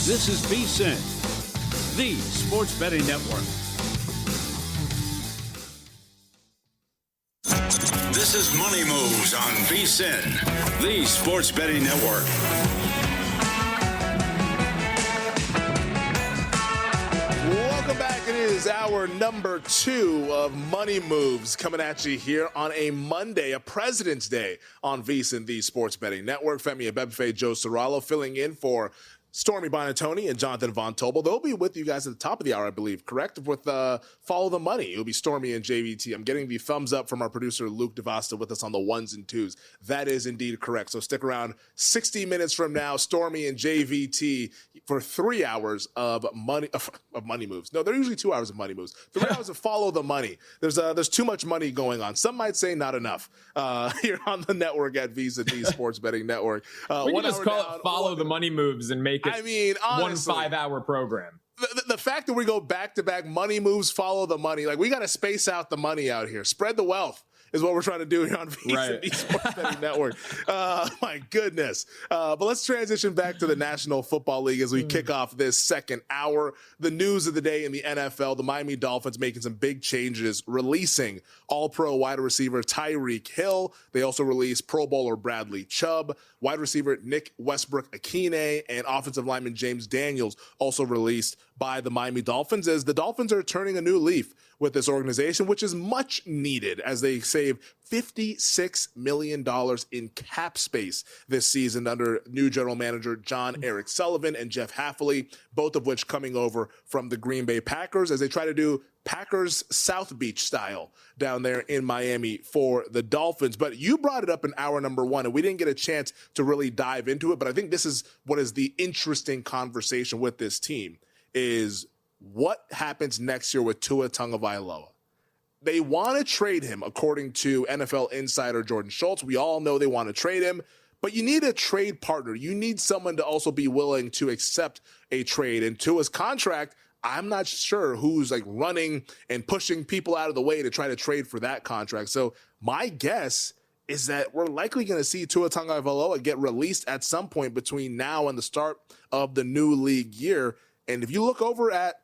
This is VSiN, the sports betting network. This is Money Moves on VSiN, the sports betting network. Welcome back. It is hour number 2 of Money Moves coming at you here on a Monday, a President's Day on VSiN, the sports betting network. Femi, Abebefe, Joe Ceraulo filling in for Stormy Bonatoni and Jonathan Von Tobel. They'll be with you guys at the top of the hour, I believe, correct? With Follow the Money. It'll be Stormy and JVT. I'm getting the thumbs up from our producer, Luke DeVasta, with us on the ones and twos. That is indeed correct. So stick around 60 minutes from now, Stormy and JVT for 3 hours of money moves. No, they're usually 2 hours of money moves. 3 hours of Follow the Money. There's too much money going on. Some might say not enough here on the network at Visa, the Sports Betting Network. We can just call it Follow the Money Moves and make it honestly, 1 5-hour program. The fact that we go back-to-back money moves, follow the money, like we got to space out the money out here. Spread the wealth is what we're trying to do here on VSiN Sports Betting Network. My goodness. But let's transition back to the National Football League as we kick off this second hour. The news of the day in the NFL, the Miami Dolphins making some big changes, releasing all-pro wide receiver Tyreek Hill. They also released Pro Bowler Bradley Chubb, wide receiver Nick Westbrook-Akine, and offensive lineman James Daniels also released by the Miami Dolphins, as the Dolphins are turning a new leaf with this organization, which is much needed as they save $56 million in cap space this season under new general manager John Eric Sullivan and Jeff Hafley, both of which coming over from the Green Bay Packers as they try to do Packers South Beach style down there in Miami for the Dolphins. But you brought it up in hour number 1, and we didn't get a chance to really dive into it. But I think this is what is the interesting conversation with this team is what happens next year with Tua Tagovailoa. They want to trade him, according to NFL insider Jordan Schultz. We all know they want to trade him, but you need a trade partner. You need someone to also be willing to accept a trade. And Tua's contract, I'm not sure who's like running and pushing people out of the way to try to trade for that contract. So my guess is that we're likely going to see Tua Tagovailoa get released at some point between now and the start of the new league year. And if you look over at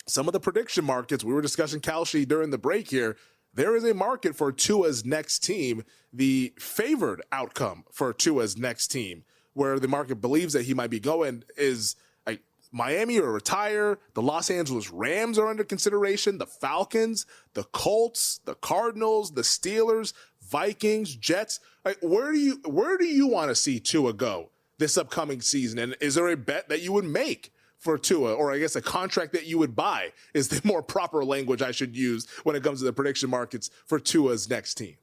some of the prediction markets, we were discussing Kalshi during the break here, there is a market for Tua's next team, the favored outcome for Tua's next team, where the market believes that he might be going is like Miami or retire. The Los Angeles Rams are under consideration, the Falcons, the Colts, the Cardinals, the Steelers, Vikings, Jets. Like, where do you want to see Tua go this upcoming season? And is there a bet that you would make for Tua, or I guess a contract that you would buy is the more proper language I should use when it comes to the prediction markets for Tua's next team?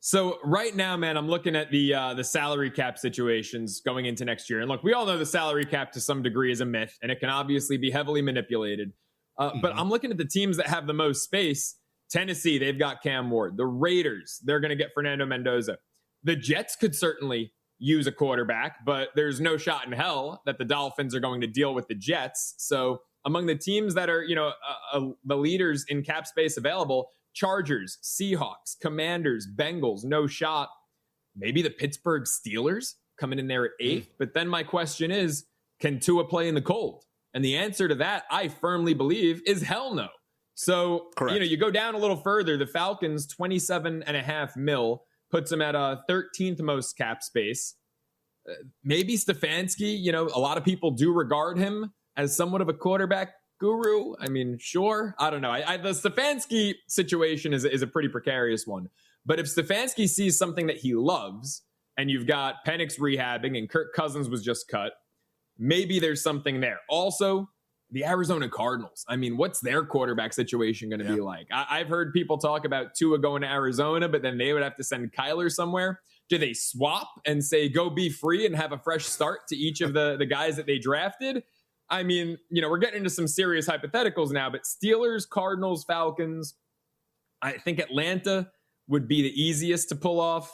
So right now, man, I'm looking at the salary cap situations going into next year. And look, we all know the salary cap to some degree is a myth, and it can obviously be heavily manipulated. But I'm looking at the teams that have the most space. Tennessee, they've got Cam Ward. The Raiders, they're going to get Fernando Mendoza. The Jets could certainly use a quarterback, but there's no shot in hell that the Dolphins are going to deal with the Jets. So among the teams that are, the leaders in cap space available, Chargers, Seahawks, Commanders, Bengals, no shot. Maybe the Pittsburgh Steelers coming in there at 8th. But then my question is, can Tua play in the cold? And the answer to that, I firmly believe, is hell no. So, correct. You go down a little further, the Falcons, $27.5 million, puts him at a 13th most cap space. Maybe Stefanski, a lot of people do regard him as somewhat of a quarterback guru. I mean, sure. I don't know. The Stefanski situation is a pretty precarious one. But if Stefanski sees something that he loves, and you've got Penix rehabbing and Kirk Cousins was just cut, maybe there's something there. Also, the Arizona Cardinals. I mean, what's their quarterback situation going to be like? I've heard people talk about Tua going to Arizona, but then they would have to send Kyler somewhere. Do they swap and say, go be free and have a fresh start to each of the guys that they drafted? I mean, we're getting into some serious hypotheticals now, but Steelers, Cardinals, Falcons, I think Atlanta would be the easiest to pull off.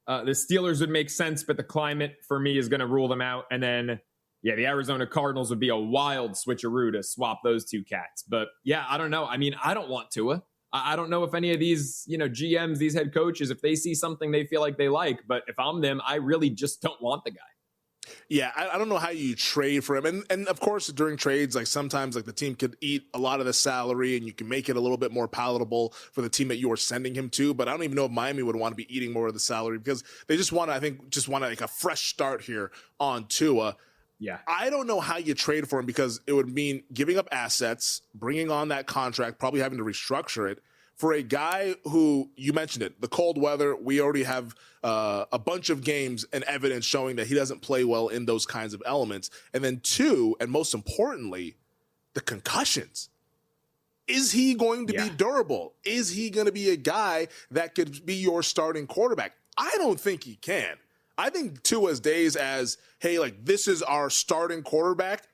The Steelers would make sense, but the climate for me is going to rule them out. And then, the Arizona Cardinals would be a wild switcheroo to swap those two cats. But I don't know. I mean, I don't want Tua. I don't know if any of these, GMs, these head coaches, if they see something they feel like they like. But if I'm them, I really just don't want the guy. Yeah, I don't know how you trade for him. And of course, during trades, like sometimes like the team could eat a lot of the salary and you can make it a little bit more palatable for the team that you are sending him to. But I don't even know if Miami would want to be eating more of the salary because they just want to, I think, like a fresh start here on Tua. Yeah. I don't know how you trade for him because it would mean giving up assets, bringing on that contract, probably having to restructure it. For a guy who, you mentioned it, the cold weather, we already have a bunch of games and evidence showing that he doesn't play well in those kinds of elements. And then two, and most importantly, the concussions. Is he going to be durable? Is he going to be a guy that could be your starting quarterback? I don't think he can. I think Tua's days as, hey, like this is our starting quarterback,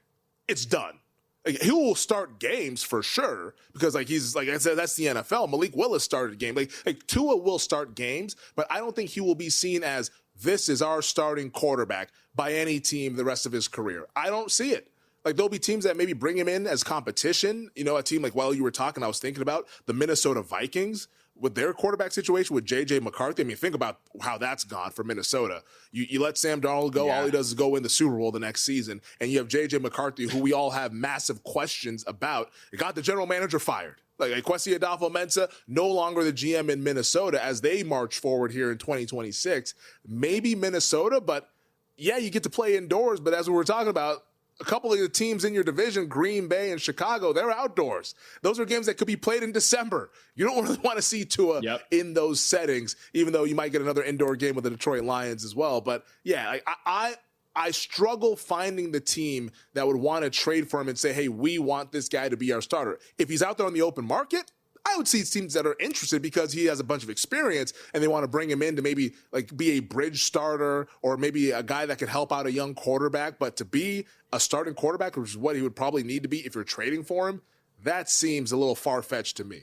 it's done. Like, he will start games for sure because, like he's like I said, that's the NFL. Malik Willis started a game. Like Tua will start games, but I don't think he will be seen as this is our starting quarterback by any team the rest of his career. I don't see it. Like there'll be teams that maybe bring him in as competition. You know, a team like while you were talking, I was thinking about the Minnesota Vikings with their quarterback situation with J.J. McCarthy. I mean, think about how that's gone for Minnesota. You let Sam Darnold go, all he does is go win the Super Bowl the next season, and you have J.J. McCarthy, who we all have massive questions about. It got the general manager fired. Like Kwesi Adolfo-Mensah, no longer the GM in Minnesota as they march forward here in 2026. Maybe Minnesota, but yeah, you get to play indoors, but as we were talking about, a couple of the teams in your division, Green Bay and Chicago, they're outdoors. Those are games that could be played in December. You don't really want to see Tua in those settings, even though you might get another indoor game with the Detroit Lions as well. But yeah, I struggle finding the team that would want to trade for him and say, hey, we want this guy to be our starter. If he's out there on the open market, I would see teams that are interested because he has a bunch of experience and they want to bring him in to maybe like be a bridge starter or maybe a guy that could help out a young quarterback. But to be a starting quarterback, which is what he would probably need to be if you're trading for him, that seems a little far-fetched to me.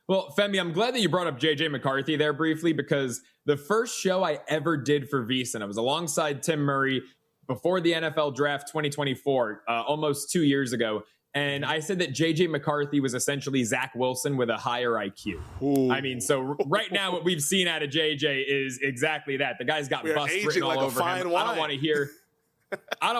Well, Femi, I'm glad that you brought up J.J. McCarthy there briefly because the first show I ever did for VSiN, I was alongside Tim Murray before the NFL Draft 2024, almost 2 years ago. And I said that J.J. McCarthy was essentially Zach Wilson with a higher IQ. Ooh. I mean, so right now what we've seen out of J.J. is exactly that. The guy's got bust written all over him. Wine. I don't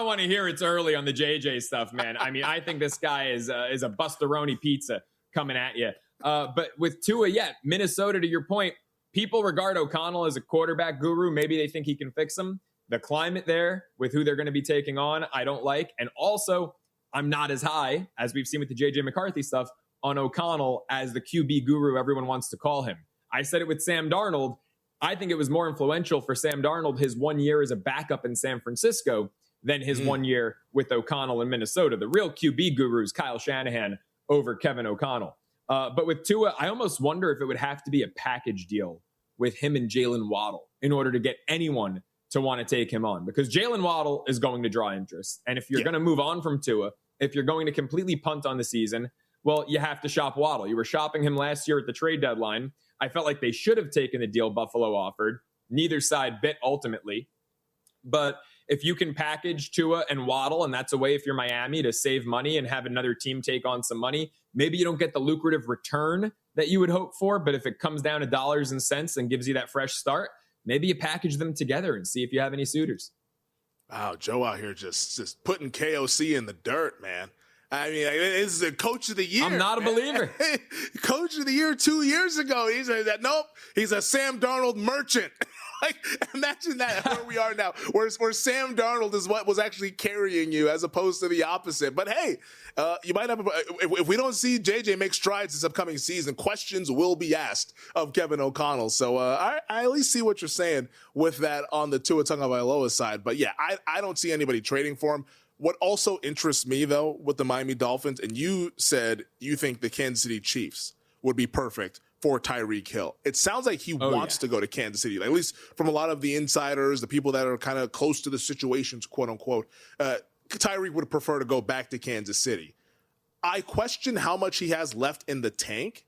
want to hear it's early on the J.J. stuff, man. I mean, I think this guy is a Bustaroni pizza coming at you. But with Tua, Minnesota, to your point, people regard O'Connell as a quarterback guru. Maybe they think he can fix them. The climate there with who they're going to be taking on, I don't like. And also, I'm not as high, as we've seen with the J.J. McCarthy stuff, on O'Connell as the QB guru everyone wants to call him. I said it with Sam Darnold. I think it was more influential for Sam Darnold his 1 year as a backup in San Francisco than his 1 year with O'Connell in Minnesota. The real QB guru is Kyle Shanahan over Kevin O'Connell. But with Tua, I almost wonder if it would have to be a package deal with him and Jalen Waddle in order to get anyone to want to take him on, because Jalen Waddle is going to draw interest. And if you're going to move on from Tua, if you're going to completely punt on the season, well, you have to shop Waddle. You were shopping him last year at the trade deadline. I felt like they should have taken the deal Buffalo offered. Neither side bit ultimately. But if you can package Tua and Waddle, and that's a way if you're Miami to save money and have another team take on some money, maybe you don't get the lucrative return that you would hope for, but if it comes down to dollars and cents and gives you that fresh start, maybe you package them together and see if you have any suitors. Wow, Joe out here just putting KOC in the dirt, man. I mean, this is a coach of the year. I'm not a believer. Coach of the year 2 years ago. He's a Sam Darnold merchant. Like, imagine that where we are now, where Sam Darnold is what was actually carrying you as opposed to the opposite. But hey, you might have, if we don't see JJ make strides this upcoming season, questions will be asked of Kevin O'Connell. So I at least see what you're saying with that on the Tua Tagovailoa side. But yeah, I don't see anybody trading for him. What also interests me, though, with the Miami Dolphins, and you said you think the Kansas City Chiefs would be perfect for Tyreek Hill. It sounds like he wants to go to Kansas City, at least from a lot of the insiders, the people that are kind of close to the situations, quote unquote. Tyreek would prefer to go back to Kansas City. I question how much he has left in the tank,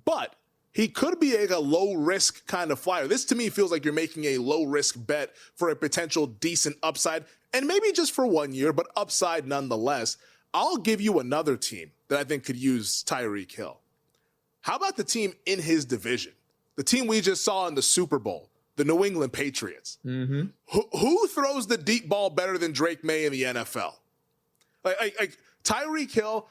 but he could be a low-risk kind of flyer. This, to me, feels like you're making a low-risk bet for a potential decent upside, and maybe just for 1 year, but upside nonetheless. I'll give you another team that I think could use Tyreek Hill. How about the team in his division? The team we just saw in the Super Bowl, the New England Patriots. Mm-hmm. Who throws the deep ball better than Drake May in the NFL? Like Tyreek Hill,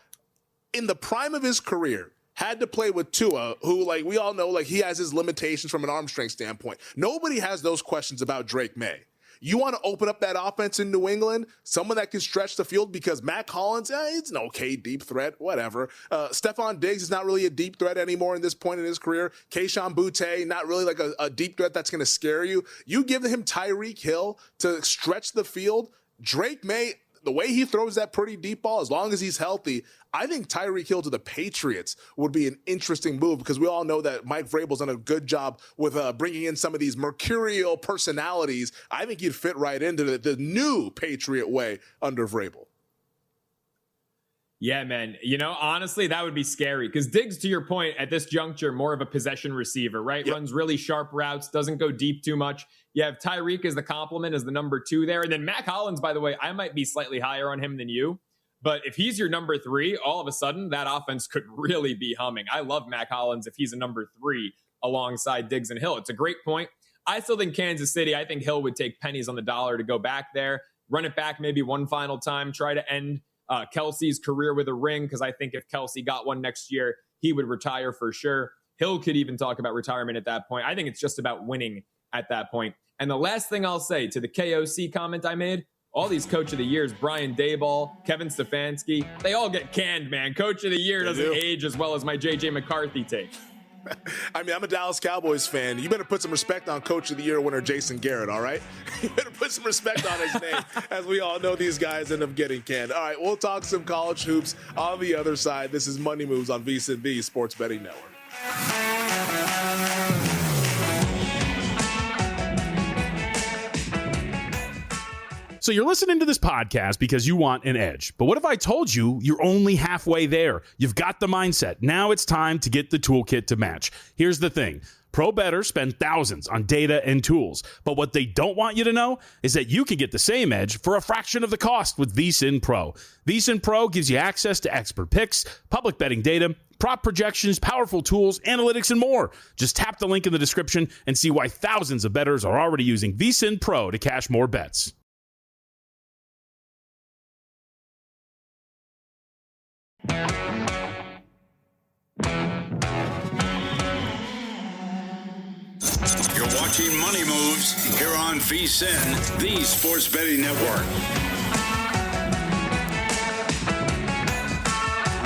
in the prime of his career, had to play with Tua, who, like, we all know, like, he has his limitations from an arm strength standpoint. Nobody has those questions about Drake May. You want to open up that offense in New England, someone that can stretch the field, because Matt Collins, it's an okay deep threat, whatever. Stephon Diggs is not really a deep threat anymore in this point in his career. Kayshon Boutte, not really like a deep threat that's going to scare you. You give him Tyreek Hill to stretch the field. Drake May, the way he throws that pretty deep ball, as long as he's healthy, I think Tyreek Hill to the Patriots would be an interesting move, because we all know that Mike Vrabel's done a good job with bringing in some of these mercurial personalities. I think he'd fit right into the new Patriot way under Vrabel. Yeah, man. Honestly, that would be scary, because Diggs, to your point, at this juncture, more of a possession receiver, right? Yep. Runs really sharp routes, doesn't go deep too much. You have Tyreek as the complement, as the number 2 there. And then Matt Collins, by the way, I might be slightly higher on him than you. But if he's your number 3, all of a sudden, that offense could really be humming. I love Matt Collins if he's a number 3 alongside Diggs and Hill. It's a great point. I still think Kansas City, I think Hill would take pennies on the dollar to go back there, run it back maybe one final time, try to end Kelsey's career with a ring, because I think if Kelsey got one next year, he would retire for sure. Hill could even talk about retirement at that point. I think it's just about winning at that point. And the last thing I'll say to the KOC comment I made, all these Coach of the Years, Brian Daboll, Kevin Stefanski, they all get canned, man. Coach of the Year doesn't age as well as my J.J. McCarthy take. I mean, I'm a Dallas Cowboys fan. You better put some respect on Coach of the Year winner Jason Garrett, all right? You better put some respect on his name, as we all know these guys end up getting canned. All right, we'll talk some college hoops on the other side. This is Money Moves on VSiN Sports Betting Network. So you're listening to this podcast because you want an edge. But what if I told you you're only halfway there? You've got the mindset. Now it's time to get the toolkit to match. Here's the thing. Pro bettors spend thousands on data and tools. But what they don't want you to know is that you can get the same edge for a fraction of the cost with VSiN Pro. VSiN Pro gives you access to expert picks, public betting data, prop projections, powerful tools, analytics, and more. Just tap the link in the description and see why thousands of bettors are already using VSiN Pro to cash more bets. You're watching Money Moves here on VSiN, the Sports Betting Network.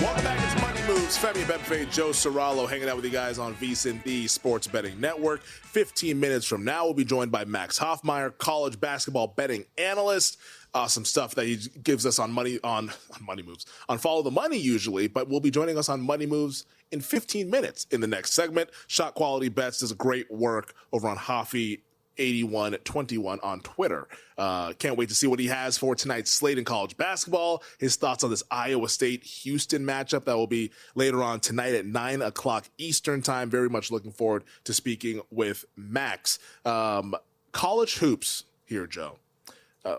Welcome back. It's Money Moves. Femi, Abebefe, Joe Ceraulo hanging out with you guys on VSiN, the Sports Betting Network. 15 minutes from now, we'll be joined by Max Hofmeyer, college basketball betting analyst. Some stuff that he gives us on Money Moves, on Follow the Money usually, but will be joining us on Money Moves in 15 minutes in the next segment. Shot Quality Bets does great work over on Hoffy8121 on Twitter. Can't wait to see what he has for tonight's slate in college basketball. His thoughts on this Iowa State-Houston matchup that will be later on tonight at 9 o'clock Eastern time. Very much looking forward to speaking with Max. College hoops here, Joe.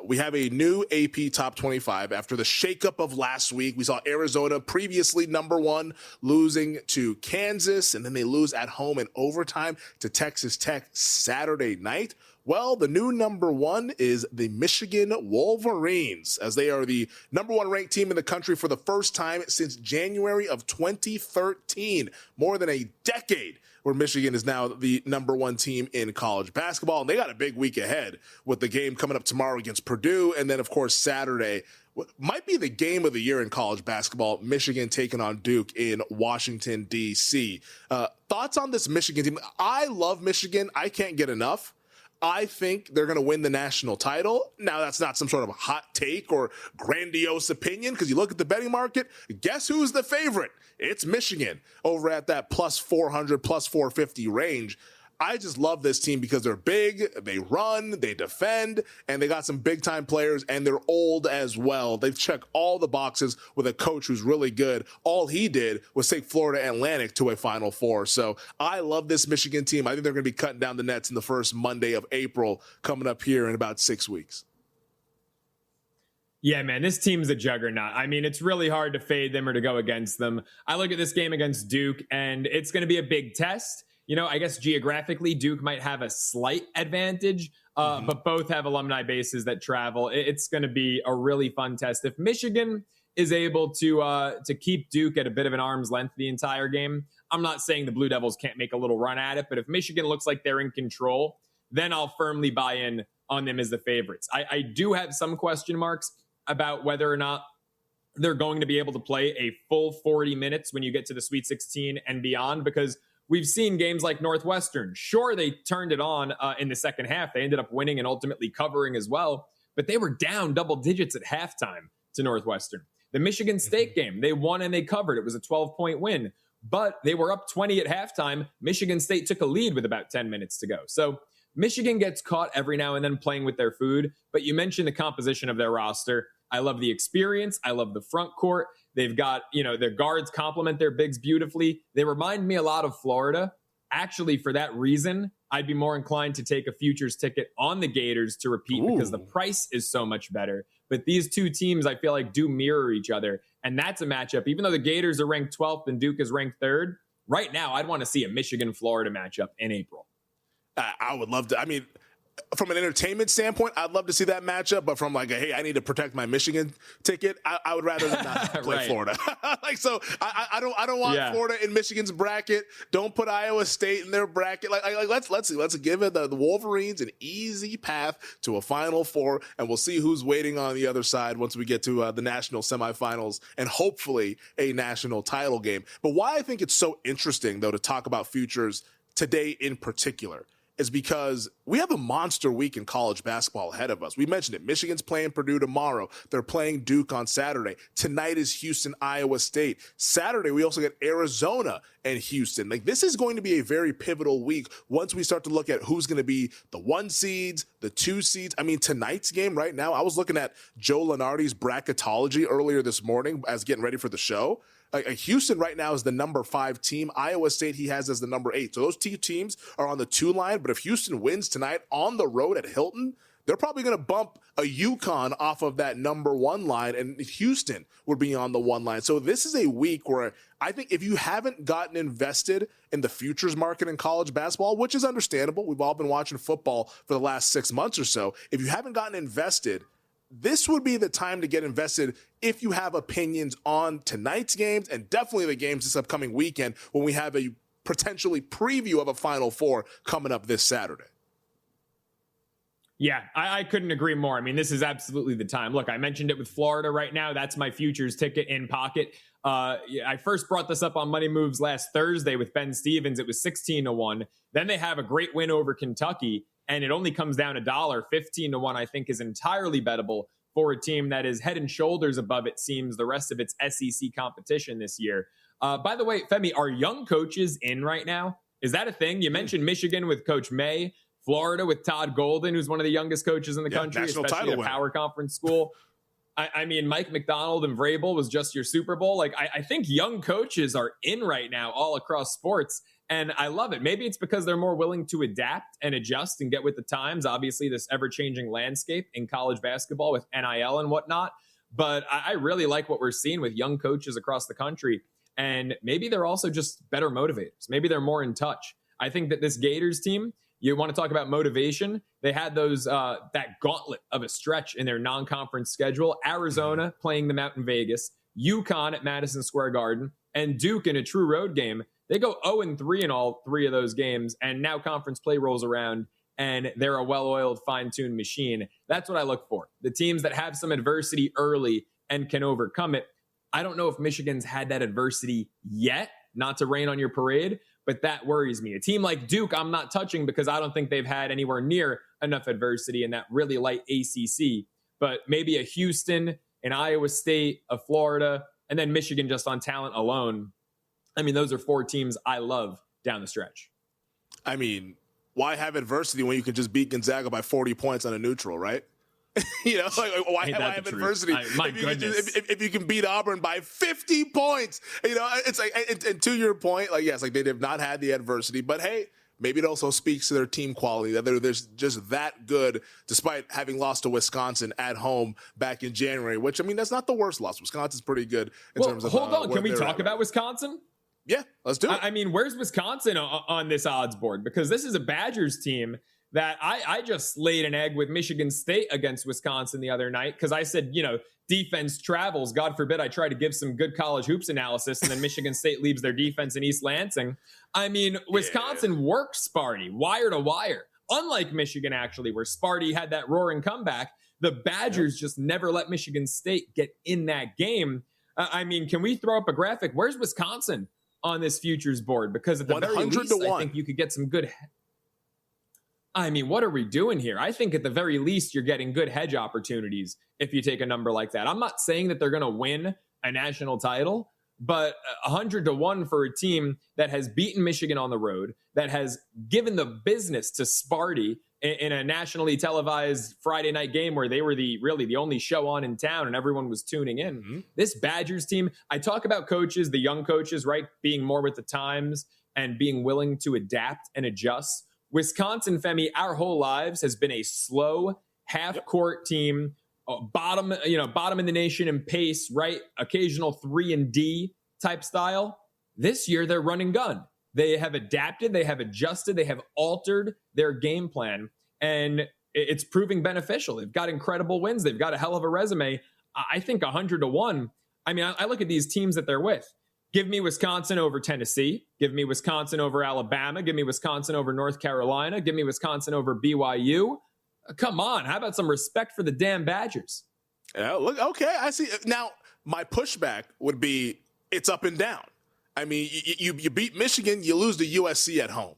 We have a new AP Top 25 after the shakeup of last week. We saw Arizona, previously number 1, losing to Kansas, and then they lose at home in overtime to Texas Tech Saturday night. Well, the new number 1 is the Michigan Wolverines, as they are the number 1 ranked team in the country for the first time since January of 2013, more than a decade, where Michigan is now the number 1 team in college basketball. And they got a big week ahead with the game coming up tomorrow against Purdue. And then, of course, Saturday, what might be the game of the year in college basketball, Michigan taking on Duke in Washington, D.C. Thoughts on this Michigan team? I love Michigan. I can't get enough. I think they're going to win the national title. Now, that's not some sort of hot take or grandiose opinion, because you look at the betting market, guess who's the favorite? It's Michigan over at that plus 400, plus 450 range. I just love this team because they're big, they run, they defend, and they got some big-time players, and they're old as well. They've checked all the boxes with a coach who's really good. All he did was take Florida Atlantic to a Final Four. So I love this Michigan team. I think they're going to be cutting down the nets in the first Monday of April coming up here in about 6 weeks. Yeah, man, this team's a juggernaut. I mean, it's really hard to fade them or to go against them. I look at this game against Duke, and it's going to be a big test. I guess geographically, Duke might have a slight advantage, but both have alumni bases that travel. It's going to be a really fun test. If Michigan is able to keep Duke at a bit of an arm's length the entire game, I'm not saying the Blue Devils can't make a little run at it, but if Michigan looks like they're in control, then I'll firmly buy in on them as the favorites. I do have some question marks about whether or not they're going to be able to play a full 40 minutes when you get to the Sweet 16 and beyond, because we've seen games like Northwestern. Sure, they turned it on in the second half. They ended up winning and ultimately covering as well, but they were down double digits at halftime to Northwestern. The Michigan State game, they won and they covered. It was a 12-point win, but they were up 20 at halftime. Michigan State took a lead with about 10 minutes to go. So Michigan gets caught every now and then playing with their food, but you mentioned the composition of their roster. I love the experience. I love the front court. They've got, their guards complement their bigs beautifully. They remind me a lot of Florida. Actually, for that reason, I'd be more inclined to take a futures ticket on the Gators to repeat because the price is so much better. But these two teams, I feel like, do mirror each other. And that's a matchup. Even though the Gators are ranked 12th and Duke is ranked 3rd, right now, I'd want to see a Michigan-Florida matchup in April. I would love to. I mean, from an entertainment standpoint, I'd love to see that matchup. But from hey, I need to protect my Michigan ticket, I would rather than not play right. Florida. I don't want Florida in Michigan's bracket. Don't put Iowa State in their bracket. Let's give it the Wolverines an easy path to a Final Four, and we'll see who's waiting on the other side once we get to the national semifinals and hopefully a national title game. But why I think it's so interesting, though, to talk about futures today in particular is because we have a monster week in college basketball ahead of us. We mentioned it. Michigan's playing Purdue tomorrow. They're playing Duke on Saturday. Tonight is Houston, Iowa State. Saturday, we also get Arizona and Houston. This is going to be a very pivotal week once we start to look at who's going to be the 1 seeds, the 2 seeds. I mean, tonight's game right now, I was looking at Joe Lunardi's bracketology earlier this morning as getting ready for the show. Houston right now is the number 5 team. Iowa State he has as the number 8. So those two teams are on the 2 line. But if Houston wins tonight on the road at Hilton, they're probably going to bump a UConn off of that number 1 line, and Houston would be on the 1 line. So this is a week where I think if you haven't gotten invested in the futures market in college basketball, which is understandable, we've all been watching football for the last 6 months or so. If you haven't gotten invested, this would be the time to get invested if you have opinions on tonight's games and definitely the games this upcoming weekend when we have a potentially preview of a Final Four coming up this Saturday. Yeah, I couldn't agree more. I mean, this is absolutely the time. Look, I mentioned it with Florida right now. That's my futures ticket in pocket. I first brought this up on Money Moves last Thursday with Ben Stevens. It was 16-1. Then they have a great win over Kentucky, and it only comes down $1. 15-1, I think, is entirely bettable for a team that is head and shoulders above, it seems, the rest of its SEC competition this year. By the way, Femi, are young coaches in right now? Is that a thing? You mentioned Michigan with Coach May, Florida with Todd Golden, who's one of the youngest coaches in the country, especially at a power conference school. I mean, Mike McDonald and Vrabel was just your Super Bowl. I think young coaches are in right now all across sports, and I love it. Maybe it's because they're more willing to adapt and adjust and get with the times. Obviously, this ever-changing landscape in college basketball with NIL and whatnot. But I really like what we're seeing with young coaches across the country. And maybe they're also just better motivators. Maybe they're more in touch. I think that this Gators team, you want to talk about motivation? They had those that gauntlet of a stretch in their non-conference schedule. Arizona playing them out in Vegas, UConn at Madison Square Garden, and Duke in a true road game. They go 0-3 in all 3 of those games, and now conference play rolls around, and they're a well-oiled, fine-tuned machine. That's what I look for. The teams that have some adversity early and can overcome it. I don't know if Michigan's had that adversity yet, not to rain on your parade, but that worries me. A team like Duke, I'm not touching because I don't think they've had anywhere near enough adversity in that really light ACC. But maybe a Houston, an Iowa State, a Florida, and then Michigan just on talent alone. I mean, those are 4 teams I love down the stretch. I mean, why have adversity when you can just beat Gonzaga by 40 points on a neutral, right? Why have adversity? If you can beat Auburn by 50 points, it's and to your point, yes, they have not had the adversity, but hey, maybe it also speaks to their team quality that they're just that good, despite having lost to Wisconsin at home back in January. Which, I mean, that's not the worst loss. Wisconsin's pretty good in terms of. Hold on, can we talk about Wisconsin? Yeah, let's do it. I mean, where's Wisconsin on this odds board? Because this is a Badgers team that I just laid an egg with Michigan State against Wisconsin the other night because I said, defense travels. God forbid I try to give some good college hoops analysis and then Michigan State leaves their defense in East Lansing. I mean, Wisconsin worked Sparty wire to wire. Unlike Michigan, actually, where Sparty had that roaring comeback, the Badgers just never let Michigan State get in that game. I mean, can we throw up a graphic? Where's Wisconsin on this futures board? Because at the very least, I think you could get some good. I mean, what are we doing here? I think at the very least, you're getting good hedge opportunities if you take a number like that. I'm not saying that they're going to win a national title, but 100-1 for a team that has beaten Michigan on the road, that has given the business to Sparty in a nationally televised Friday night game where they were really the only show on in town and everyone was tuning in. Mm-hmm. This Badgers team, I talk about coaches, the young coaches, right, being more with the times and being willing to adapt and adjust. Wisconsin, Femi, our whole lives has been a slow half-court team, bottom in the nation in pace, right? Occasional 3-and-D type style. This year, they're run and gun. They have adapted, they have adjusted, they have altered their game plan, and it's proving beneficial. They've got incredible wins. They've got a hell of a resume. I think 100-1. I mean, I look at these teams that they're with. Give me Wisconsin over Tennessee. Give me Wisconsin over Alabama. Give me Wisconsin over North Carolina. Give me Wisconsin over BYU. Come on. How about some respect for the damn Badgers? Yeah, look, okay, I see. Now, my pushback would be it's up and down. I mean, you beat Michigan, you lose to USC at home.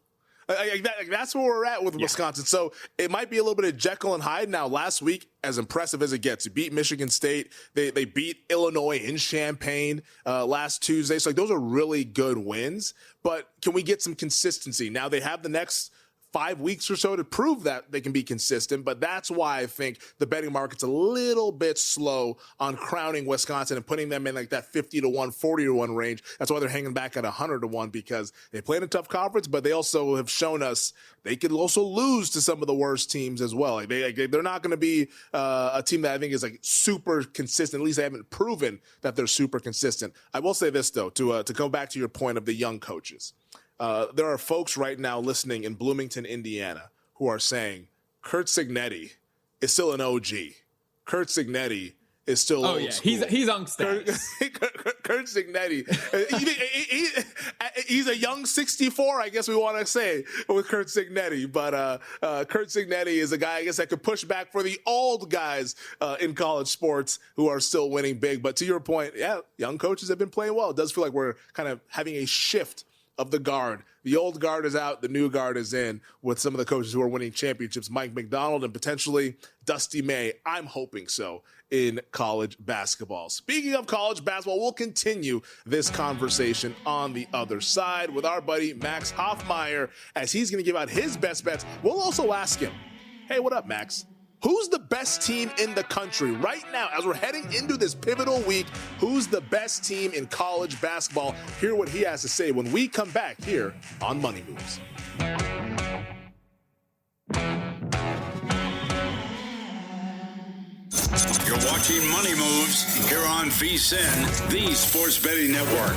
That's where we're at with Wisconsin. So it might be a little bit of Jekyll and Hyde. Now, last week, as impressive as it gets, you beat Michigan State. They beat Illinois in Champaign last Tuesday. So those are really good wins. But can we get some consistency? Now they have the next 5 weeks or so to prove that they can be consistent. But that's why I think the betting market's a little bit slow on crowning Wisconsin and putting them in like that 50-1, 40-1 range. That's why they're hanging back at 100-1 because they played a tough conference, but they also have shown us they could also lose to some of the worst teams as well. They're not going to be a team that I think is like super consistent. At least they haven't proven that they're super consistent. I will say this though, to go back to your point of the young coaches. There are folks right now listening in Bloomington, Indiana, who are saying Curt Cignetti is still an OG. Curt Cignetti is still old school. He's on status. Curt Cignetti, he's a young 64, I guess we want to say, with Curt Cignetti. But Curt Cignetti is a guy, I guess, that could push back for the old guys in college sports who are still winning big. But to your point, young coaches have been playing well. It does feel like we're kind of having a shift of the guard. The old guard is out, the new guard is in with some of the coaches who are winning championships, Mike McDonald and potentially Dusty May. I'm hoping so in college basketball. Speaking of college basketball, we'll continue this conversation on the other side with our buddy Max Hofmeyer as he's going to give out his best bets. We'll also ask him, hey, what up, Max? Who's the best team in the country right now as we're heading into this pivotal week? Who's the best team in college basketball? Hear what he has to say when we come back here on Money Moves. You're watching Money Moves here on VSiN, the Sports Betting Network.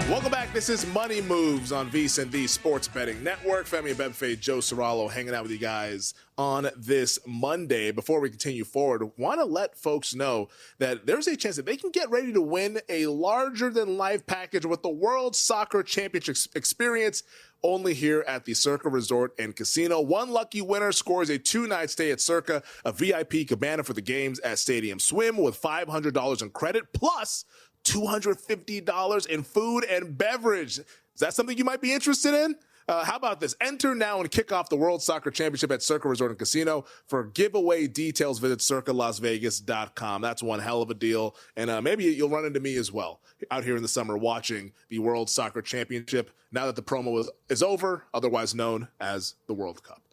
Welcome back. This is Money Moves on VSiN, the Sports Betting Network. Femi, Abebefe, Joe Ceraulo hanging out with you guys on this Monday. Before we continue forward, want to let folks know that there's a chance that they can get ready to win a larger-than-life package with the World Soccer Championship experience only here at the Circa Resort and Casino. One lucky winner scores a 2-night stay at Circa, a VIP cabana for the games at Stadium Swim with $500 in credit, plus $250 in food and beverage. Is that something you might be interested in? How about this? Enter now and kick off the World Soccer Championship at Circa Resort and Casino. For giveaway details, visit circalasvegas.com. That's one hell of a deal. And maybe you'll run into me as well out here in the summer watching the World Soccer Championship now that the promo is over, otherwise known as the World Cup.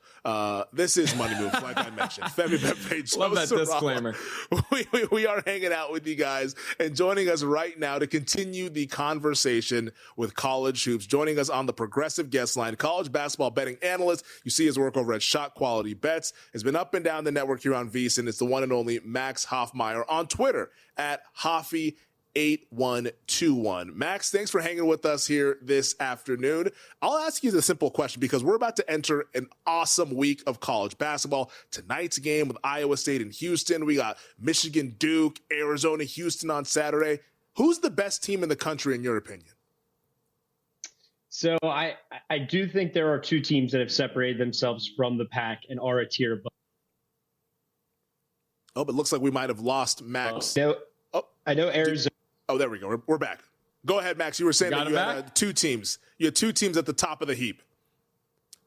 This is Money Moves, like I mentioned. Femi Befe, Love that Ceraulo. disclaimer. We are hanging out with you guys, and joining us right now to continue the conversation with college hoops. Joining us on the Progressive Guest Line, college basketball betting analyst. You see his work over at Shot Quality Bets. Has been up and down the network here on VSiN. It's the one and only Max Hofmeyer on Twitter at Hoffy8121. Max, thanks for hanging with us here this afternoon. I'll ask you the simple question because we're about to enter an awesome week of college basketball. Tonight's game with Iowa State and Houston. We got Michigan, Duke, Arizona, Houston on Saturday. Who's the best team in the country in your opinion? So I do think there are two teams that have separated themselves from the pack and are a tier above. Oh, but it looks like we might have lost Max. I know Arizona. Oh, there we go. We're back. Go ahead, Max. You were saying that you had two teams. You had two teams at the top of the heap.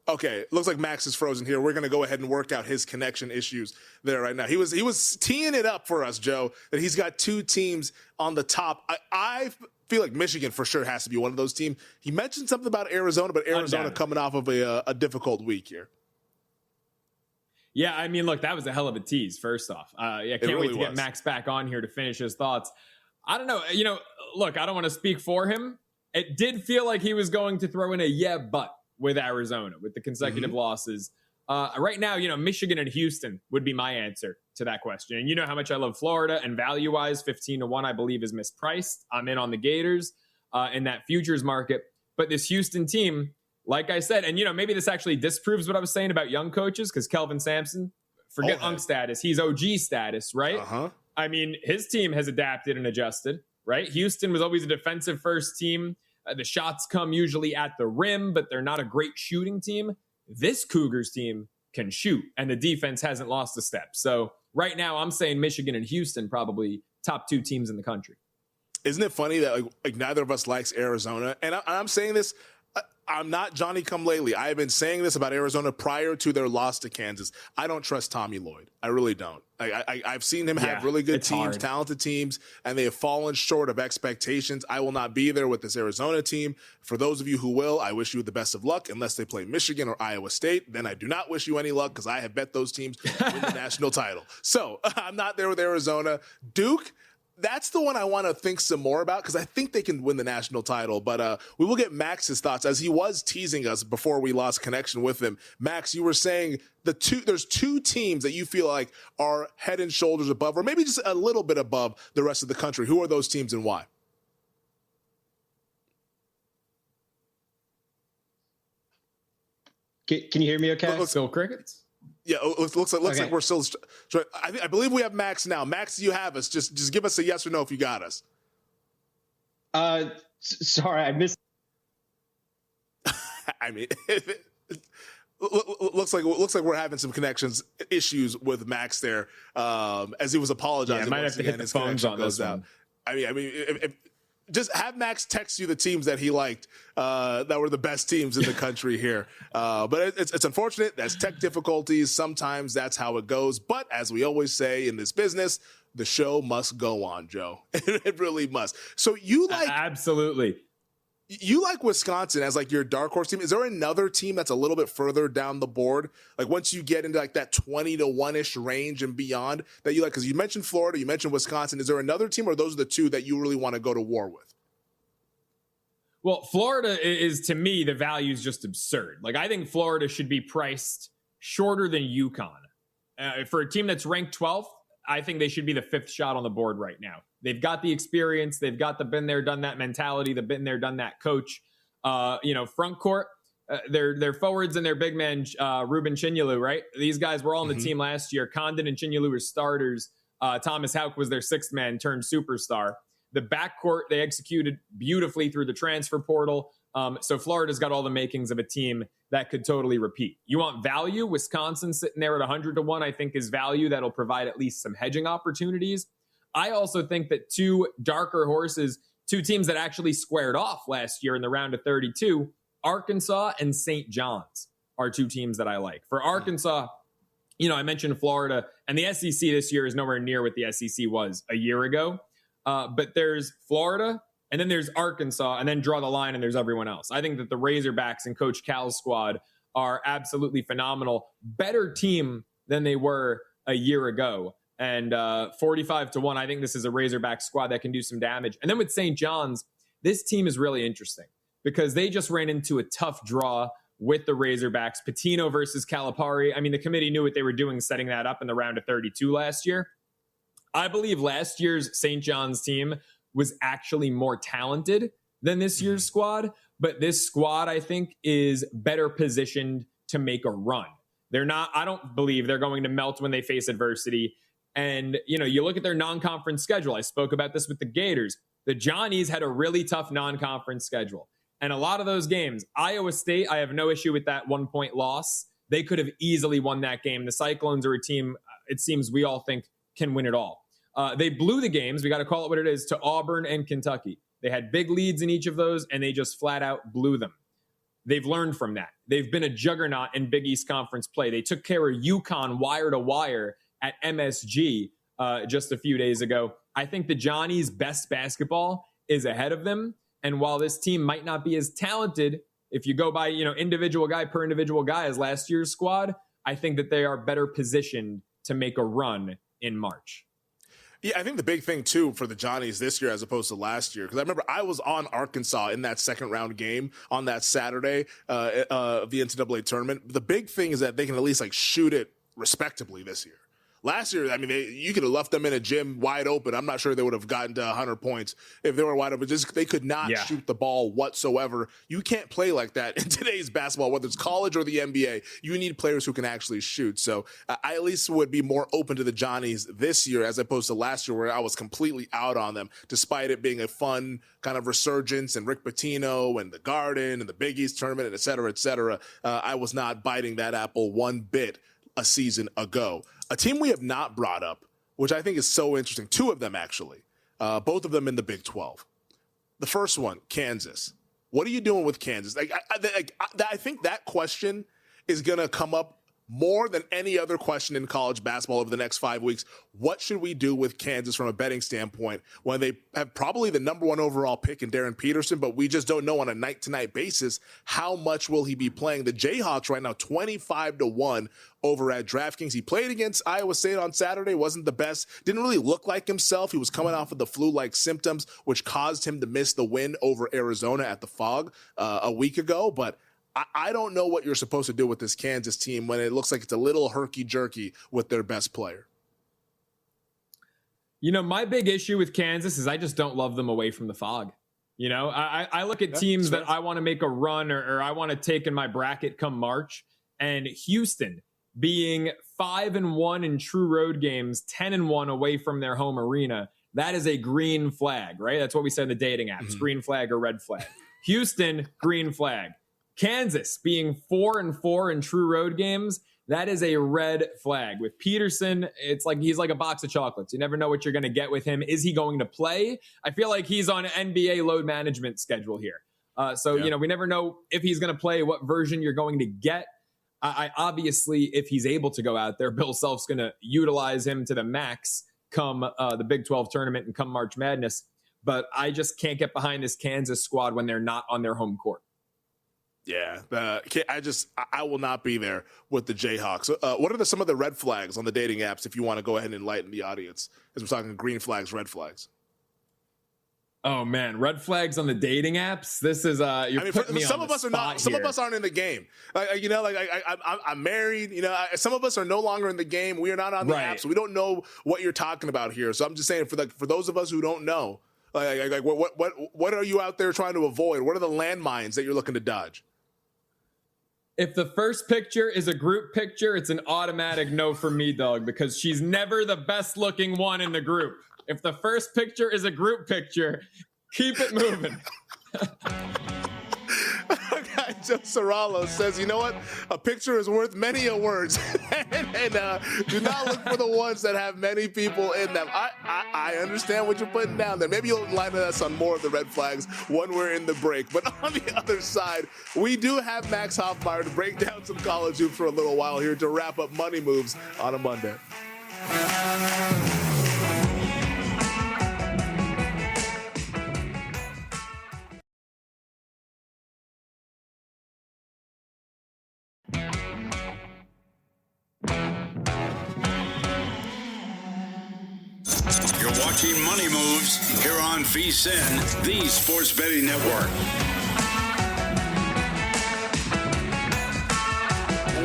Okay, looks like Max is frozen here. We're going to go ahead and work out his connection issues there right now. He was teeing it up for us, Joe, that he's got two teams on the top. I feel like Michigan for sure has to be one of those teams. He mentioned something about Arizona, but Arizona coming off of a difficult week here. Yeah, I mean, look, that was a hell of a tease, first off. I can't wait to get Max back on here to finish his thoughts. I don't know. Look, I don't want to speak for him. It did feel like he was going to throw in a but with Arizona, with the consecutive losses. Right now, Michigan and Houston would be my answer to that question. And you know how much I love Florida, and value-wise, 15-1, I believe, is mispriced. I'm in on the Gators in that futures market. But this Houston team, like I said, and maybe this actually disproves what I was saying about young coaches, because Kelvin Sampson, forget UNC status, he's OG status, right? I mean, his team has adapted and adjusted, right? Houston was always a defensive first team. The shots come usually at the rim, but they're not a great shooting team. This Cougars team can shoot, and the defense hasn't lost a step. So right now I'm saying Michigan and Houston probably top two teams in the country. Isn't it funny that like neither of us likes Arizona? And I'm saying this, I'm not Johnny come lately. I have been saying this about Arizona prior to their loss to Kansas. I don't trust Tommy Lloyd. I really don't. I've seen him have really good teams, talented teams, and they have fallen short of expectations. I will not be there with this Arizona team. For those of you who will, I wish you the best of luck, unless they play Michigan or Iowa State. Then I do not wish you any luck because I have bet those teams win the national title. So I'm not there with Arizona. Duke, that's the one I want to think some more about because I think they can win the national title. But we will get Max's thoughts as he was teasing us before we lost connection with him. Max, you were saying there's two teams that you feel like are head and shoulders above, or maybe just a little bit above the rest of the country. Who are those teams and why? Can you hear me okay? Still crickets? Yeah, it looks like we're still. I believe we have Max now. Max, you have us. Just give us a yes or no if you got us. Sorry, I missed. I mean, looks like we're having some connections issues with Max there, as he was apologizing. Yeah, I might have to hit the phones on this one. I mean, if just have Max text you the teams that he liked that were the best teams in the country here. But it's unfortunate. That's tech difficulties. Sometimes that's how it goes. But as we always say in this business, the show must go on, Joe. It really must. So you like absolutely. You like Wisconsin as like your dark horse team. Is there another team that's a little bit further down the board? Like once you get into like that 20-1-ish range and beyond that you like, because you mentioned Florida, you mentioned Wisconsin. Is there another team or those are the two that you really want to go to war with? Well, Florida is, to me, the value is just absurd. Like I think Florida should be priced shorter than UConn. For a team that's ranked 12th, I think they should be the fifth shot on the board right now. They've got the experience. They've got the been there, done that mentality, the been there, done that coach. Front court, their forwards and their big man, Ruben Chinyelu, right? These guys were all on the team last year. Condon and Chinyelu were starters. Thomas Houck was their sixth man turned superstar. The backcourt, they executed beautifully through the transfer portal. So Florida's got all the makings of a team that could totally repeat. You want value? Wisconsin sitting there at 100-1, I think is value that'll provide at least some hedging opportunities. I also think that two darker horses, two teams that actually squared off last year in the round of 32, Arkansas and St. John's are two teams that I like. For Arkansas, I mentioned Florida, and the SEC this year is nowhere near what the SEC was a year ago. But there's Florida, and then there's Arkansas, and then draw the line, and there's everyone else. I think that the Razorbacks and Coach Cal's squad are absolutely phenomenal. Better team than they were a year ago. And 45-1, I think this is a Razorback squad that can do some damage. And then with St. John's, this team is really interesting because they just ran into a tough draw with the Razorbacks. Patino versus Calipari. I mean, the committee knew what they were doing setting that up in the round of 32 last year. I believe last year's St. John's team was actually more talented than this year's squad, but this squad, I think, is better positioned to make a run. I don't believe they're going to melt when they face adversity. And, you look at their non-conference schedule. I spoke about this with the Gators. The Johnnies had a really tough non-conference schedule. And a lot of those games, Iowa State, I have no issue with that 1-point loss. They could have easily won that game. The Cyclones are a team, it seems we all think, can win it all. They blew the games, we got to call it what it is, to Auburn and Kentucky. They had big leads in each of those, and they just flat out blew them. They've learned from that. They've been a juggernaut in Big East Conference play. They took care of UConn wire to wire at MSG just a few days ago. I think the Johnnies' best basketball is ahead of them. And while this team might not be as talented, if you go by, individual guy per individual guy as last year's squad, I think that they are better positioned to make a run in March. Yeah, I think the big thing, too, for the Johnnies this year as opposed to last year, because I remember I was on Arkansas in that second round game on that Saturday of the NCAA tournament. The big thing is that they can at least shoot it respectably this year. Last year, I mean, you could have left them in a gym wide open. I'm not sure they would have gotten to 100 points if they were wide open. Just they could not shoot the ball whatsoever. You can't play like that in today's basketball, whether it's college or the NBA. You need players who can actually shoot. So I at least would be more open to the Johnnies this year as opposed to last year where I was completely out on them, despite it being a fun kind of resurgence and Rick Pitino and the Garden and the Big East tournament, and et cetera, et cetera. I was not biting that apple one bit a season ago. A team we have not brought up, which I think is so interesting, two of them actually, both of them in the Big 12. The first one, Kansas. What are you doing with Kansas? I think that question is going to come up more than any other question in college basketball over the next 5 weeks. What should we do with Kansas from a betting standpoint when they have probably the number one overall pick in Darren Peterson, but we just don't know on a night-to-night basis how much will he be playing. The Jayhawks right now 25-1 over at DraftKings. He played against Iowa State on Saturday, wasn't the best, didn't really look like himself. He was coming off of the flu-like symptoms, which caused him to miss the win over Arizona at the Fog a week ago, but I don't know what you're supposed to do with this Kansas team when it looks like it's a little herky-jerky with their best player. My big issue with Kansas is I just don't love them away from the Fog. I look at teams that I want to make a run or I want to take in my bracket come March, and Houston being 5-1 in true road games, 10-1 away from their home arena. That is a green flag, right? That's what we said in the dating apps, green flag or red flag. Houston, green flag. Kansas being 4-4 in true road games, that is a red flag. With Peterson, it's like he's like a box of chocolates. You never know what you're going to get with him. Is he going to play? I feel like he's on an NBA load management schedule here. We never know if he's going to play, what version you're going to get. I obviously, if he's able to go out there, Bill Self's going to utilize him to the max come the Big 12 tournament and come March Madness. But I just can't get behind this Kansas squad when they're not on their home court. Yeah, I will not be there with the Jayhawks. What are some of the red flags on the dating apps if you want to go ahead and enlighten the audience? As we're talking green flags, red flags. Oh man, red flags on the dating apps. This is putting me some on of the us are not. Some of us aren't in the game. I'm married. Some of us are no longer in the game. We are not on the app, so we don't know what you're talking about here. So I'm just saying for those of us who don't know, what are you out there trying to avoid? What are the landmines that you're looking to dodge? If the first picture is a group picture, it's an automatic no for me, dog, because she's never the best looking one in the group. If the first picture is a group picture, keep it moving. Guy Joe Ceraulo says, you know what? A picture is worth many a words. and do not look for the ones that have many people in them. I understand what you're putting down there. Maybe you'll enlighten us on more of the red flags when we're in the break. But on the other side, we do have Max Hofmeyer to break down some college hoops for a little while here to wrap up Money Moves on a Monday. You're watching Money Moves here on VSiN, the Sports Betting Network.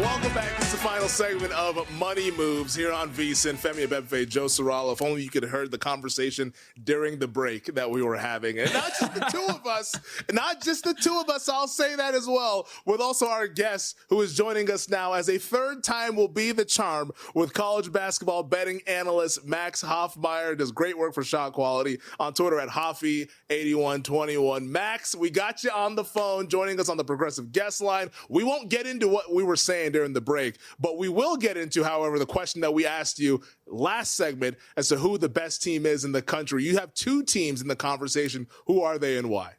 Welcome back. It's the final segment of Money Moves here on VSiN. Femi, Abebefe, Joe Ceraulo. If only you could have heard the conversation during the break that we were having. And not just the two of us, I'll say that as well, with also our guest who is joining us now as a third time will be the charm with college basketball betting analyst Max Hofmeyer. Does great work for Shot Quality on Twitter at Hoffy8121. Max, we got you on the phone joining us on the Progressive Guest Line. We won't get into what we were saying during the break, but we will get into, however, the question that we asked you last segment as to who the best team is in the country. You have two teams in the conversation. Who are they and why?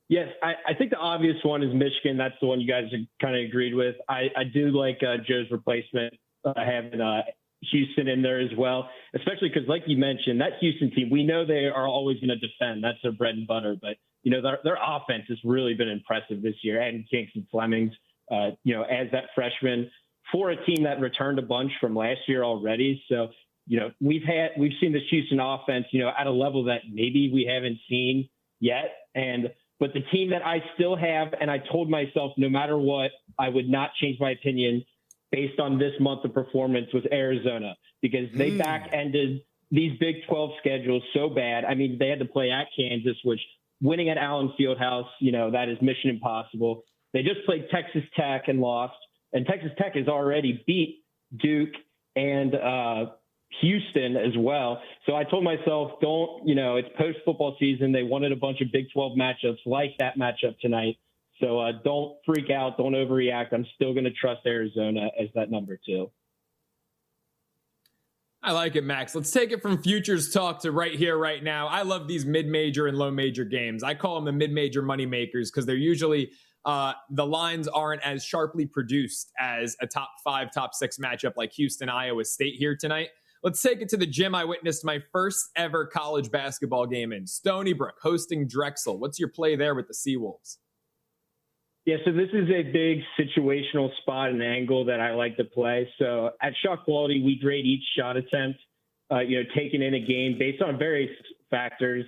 Yes, I think the obvious one is Michigan. That's the one you guys kind of agreed with. I do like Joe's replacement, having Houston in there as well, especially because, like you mentioned, that Houston team, we know they are always going to defend. That's their bread and butter. But, you know, their offense has really been impressive this year. Adding Kingston Flemings, as that freshman for a team that returned a bunch from last year already. So, you know, we've seen this Houston offense, at a level that maybe we haven't seen yet. But the team that I still have, and I told myself no matter what, I would not change my opinion based on this month of performance, was Arizona, because they back-ended these Big 12 schedules so bad. I mean, they had to play at Kansas, which winning at Allen Fieldhouse, that is mission impossible. They just played Texas Tech and lost, and Texas Tech has already beat Duke and Houston as well. So I told myself, it's post-football season. They wanted a bunch of Big 12 matchups like that matchup tonight. So don't freak out. Don't overreact. I'm still going to trust Arizona as that number 2. I like it, Max. Let's take it from futures talk to right here, right now. I love these mid-major and low-major games. I call them the mid-major money makers because they're usually the lines aren't as sharply produced as a top 5, top 6 matchup like Houston, Iowa State here tonight. Let's take it to the gym. I witnessed my first ever college basketball game in Stony Brook, hosting Drexel. What's your play there with the Seawolves? Yeah, so this is a big situational spot and angle that I like to play. So at Shot Quality, we grade each shot attempt, taken in a game based on various factors,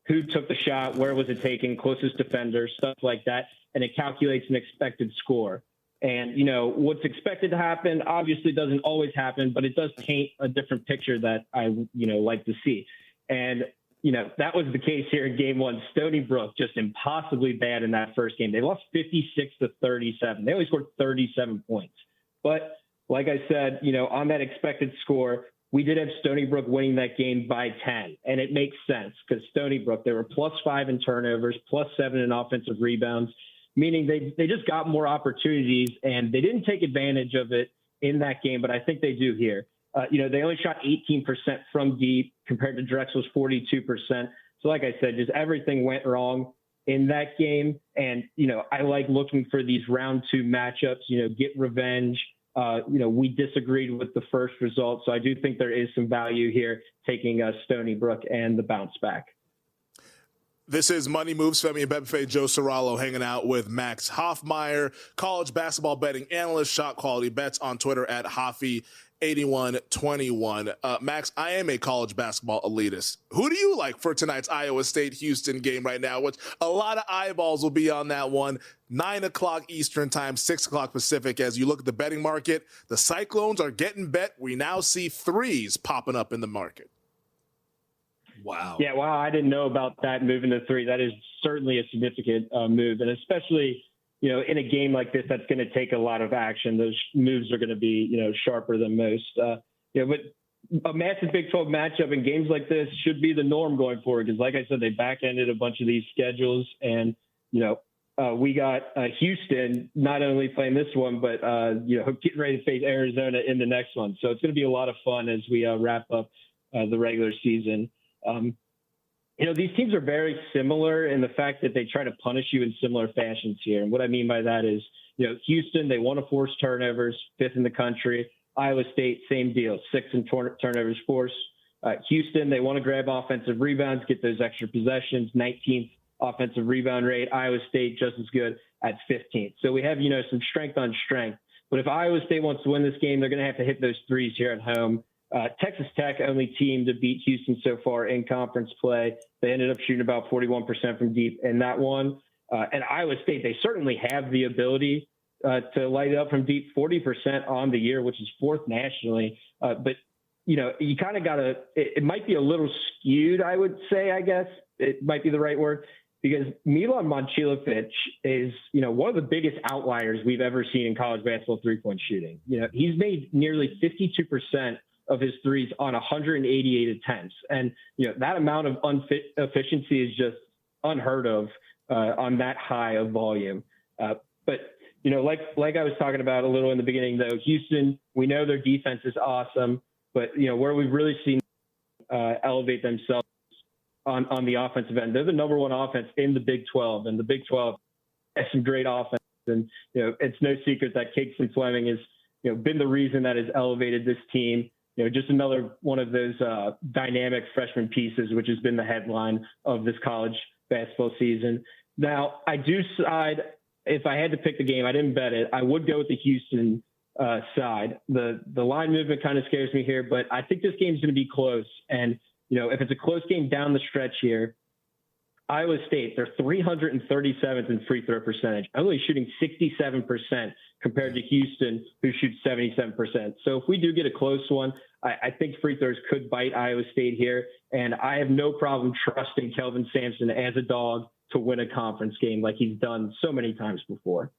who took the shot, where was it taken, closest defender, stuff like that. And it calculates an expected score. And, what's expected to happen obviously doesn't always happen, but it does paint a different picture that I, like to see. And, that was the case here in game 1. Stony Brook just impossibly bad in that first game. They lost 56-37. They only scored 37 points. But like I said, on that expected score, we did have Stony Brook winning that game by 10. And it makes sense because Stony Brook, they were +5 in turnovers, +7 in offensive rebounds, meaning they just got more opportunities and they didn't take advantage of it in that game, but I think they do here. They only shot 18% from deep compared to Drexel's 42%. So like I said, just everything went wrong in that game. And, I like looking for these round 2 matchups, get revenge. We disagreed with the first result. So I do think there is some value here taking Stony Brook and the bounce back. This is Money Moves. Femi Abebefe, Joe Ceraulo hanging out with Max Hofmeyer, college basketball betting analyst, Shot Quality Bets on Twitter at Hoffy8121. Max, I am a college basketball elitist. Who do you like for tonight's Iowa State-Houston game right now? Which a lot of eyeballs will be on that one. 9 o'clock Eastern time, 6 o'clock Pacific. As you look at the betting market, the Cyclones are getting bet. We now see 3s popping up in the market. Wow. Yeah, wow. I didn't know about that moving to 3. That is certainly a significant move. And especially, in a game like this, that's going to take a lot of action. Those moves are going to be, sharper than most. But a massive Big 12 matchup in games like this should be the norm going forward. Because like I said, they back-ended a bunch of these schedules. And, we got Houston not only playing this one, but, getting ready to face Arizona in the next one. So it's going to be a lot of fun as we wrap up the regular season. These teams are very similar in the fact that they try to punish you in similar fashions here. And what I mean by that is, Houston, they want to force turnovers, 5th in the country. Iowa State, same deal, 6th in turnovers forced. Houston, they want to grab offensive rebounds, get those extra possessions, 19th offensive rebound rate. Iowa State just as good at 15th. So we have, some strength on strength. But if Iowa State wants to win this game, they're going to have to hit those 3s here at home. Texas Tech, only team to beat Houston so far in conference play. They ended up shooting about 41% from deep in that one. And Iowa State, they certainly have the ability to light it up from deep, 40% on the year, which is fourth nationally. But, you kind of got to – it might be a little skewed, I would say, I guess. It might be the right word. Because Milan Momcilovic is, one of the biggest outliers we've ever seen in college basketball three-point shooting. He's made nearly 52% of his threes on 188 attempts. And, that amount of efficiency is just unheard of on that high of volume. But, like I was talking about a little in the beginning, though, Houston, we know their defense is awesome. But, where we've really seen elevate themselves on the offensive end, they're the number one offense in the Big 12, and the Big 12 has some great offense. And, it's no secret that Kingston Fleming has, been the reason that has elevated this team. Just another one of those dynamic freshman pieces, which has been the headline of this college basketball season. Now, I do side, if I had to pick the game, I didn't bet it, I would go with the Houston side. The line movement kind of scares me here, but I think this game's going to be close. And, if it's a close game down the stretch here, Iowa State, they're 337th in free throw percentage, only shooting 67% compared to Houston, who shoots 77%. So if we do get a close one, I think free throws could bite Iowa State here. And I have no problem trusting Kelvin Sampson as a dog to win a conference game like he's done so many times before.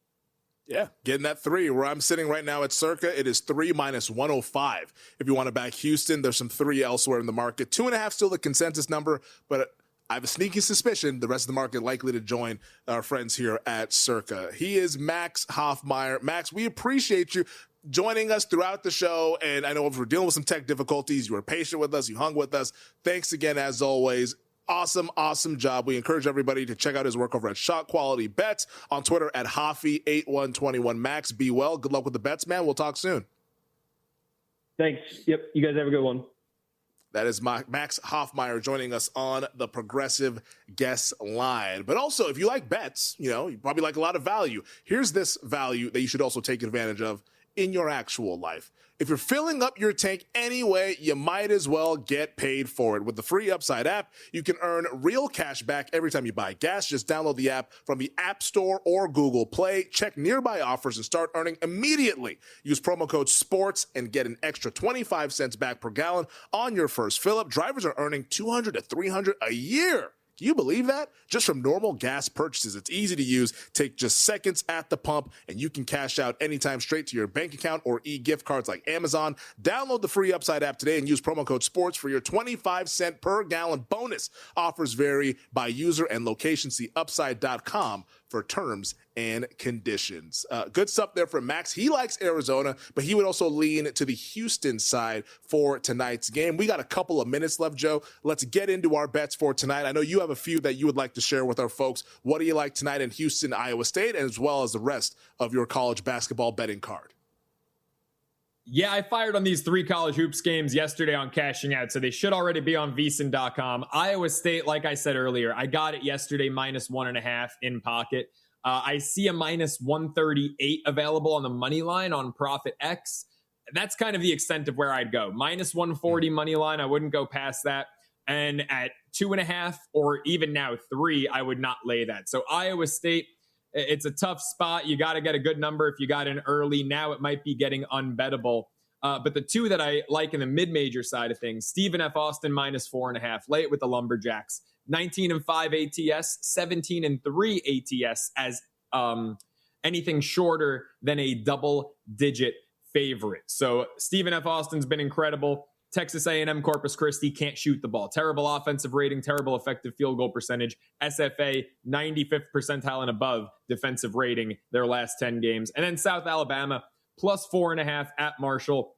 Yeah, getting that three. Where I'm sitting right now at Circa, it is 3 minus 105. If you want to back Houston, there's some 3 elsewhere in the market. 2.5 still the consensus number, but I have a sneaky suspicion the rest of the market likely to join our friends here at Circa. He is Max Hofmeyer. Max, we appreciate you joining us throughout the show, and I know if we're dealing with some tech difficulties, you were patient with us, you hung with us. Thanks again, as always. Awesome job. We encourage everybody to check out his work over at Shot Quality Bets, on Twitter at Hoffy8121. Max, be well. Good luck with the bets, man. We'll talk soon. Thanks. Yep. You guys have a good one. That is Max Hofmeyer joining us on the Progressive Guest Line. But also, if you like bets, you probably like a lot of value. Here's this value that you should also take advantage of in your actual life. If you're filling up your tank anyway, you might as well get paid for it. With the free Upside app, you can earn real cash back every time you buy gas. Just download the app from the App Store or Google Play. Check nearby offers and start earning immediately. Use promo code SPORTS and get an extra 25 cents back per gallon on your first fill up. Drivers are earning $200 to $300 a year. Can you believe that? Just from normal gas purchases. It's easy to use. Take just seconds at the pump, and you can cash out anytime straight to your bank account or e-gift cards like Amazon. Download the free Upside app today and use promo code SPORTS for your 25 cent per gallon bonus. Offers vary by user and location. See upside.com for terms and conditions. Good stuff there from Max. He likes Arizona, but he would also lean to the Houston side for tonight's game. We got a couple of minutes left, Joe. Let's get into our bets for tonight. I know you have a few that you would like to share with our folks. What do you like tonight in Houston, Iowa State, as well as the rest of your college basketball betting card? Yeah, I fired on these 3 college hoops games yesterday on Cashing Out, so they should already be on VSiN.com. Iowa State, like I said earlier, I got it yesterday, minus 1.5 in pocket. I see a minus 138 available on the money line on Profit X. That's kind of the extent of where I'd go. Minus 140 money line, I wouldn't go past that. And at 2.5 or even now 3, I would not lay that. So Iowa State, it's a tough spot. You got to get a good number if you got in early. Now it might be getting unbettable. But the 2 that I like in the mid-major side of things, Stephen F. Austin minus 4.5. Lay it with the Lumberjacks. 19-5 ATS, 17-3 ATS as anything shorter than a double-digit favorite. So Stephen F. Austin's been incredible. Texas A&M Corpus Christi can't shoot the ball. Terrible offensive rating, terrible effective field goal percentage. SFA, 95th percentile and above defensive rating their last 10 games. And then South Alabama, plus 4.5 at Marshall.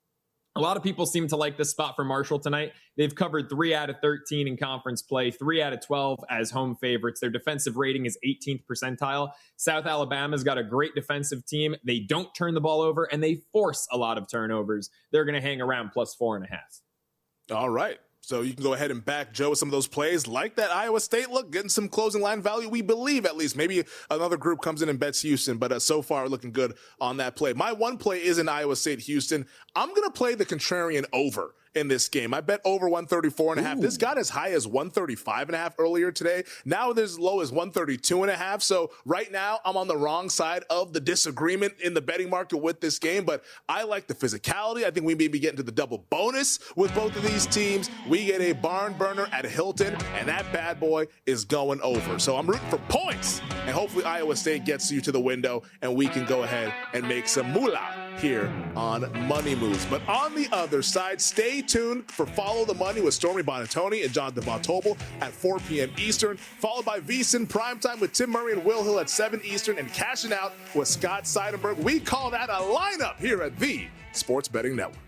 A lot of people seem to like this spot for Marshall tonight. They've covered 3 out of 13 in conference play, 3 out of 12 as home favorites. Their defensive rating is 18th percentile. South Alabama's got a great defensive team. They don't turn the ball over, and they force a lot of turnovers. They're going to hang around plus 4.5. All right. So you can go ahead and back Joe with some of those plays, like that Iowa State look, getting some closing line value, we believe at least. Maybe another group comes in and bets Houston, but so far looking good on that play. My one play is in Iowa State, Houston. I'm going to play the contrarian over in this game. I bet over 134.5. This got as high as 135.5 earlier today. Now there's as low as 132.5. So right now I'm on the wrong side of the disagreement in the betting market with this game, but I like the physicality. I think we may be getting to the double bonus with both of these teams. We get a barn burner at Hilton, and that bad boy is going over. So I'm rooting for points, and hopefully Iowa State gets you to the window, and we can go ahead and make some moolah here on Money Moves. But on the other side, stay tuned for Follow the Money with Stormy Bonatoni and Jonathan Von Tobel at 4 p.m. Eastern, followed by VSiN Primetime with Tim Murray and Will Hill at 7 Eastern, and Cashing Out with Scott Seidenberg. We call that a lineup here at the Sports Betting Network.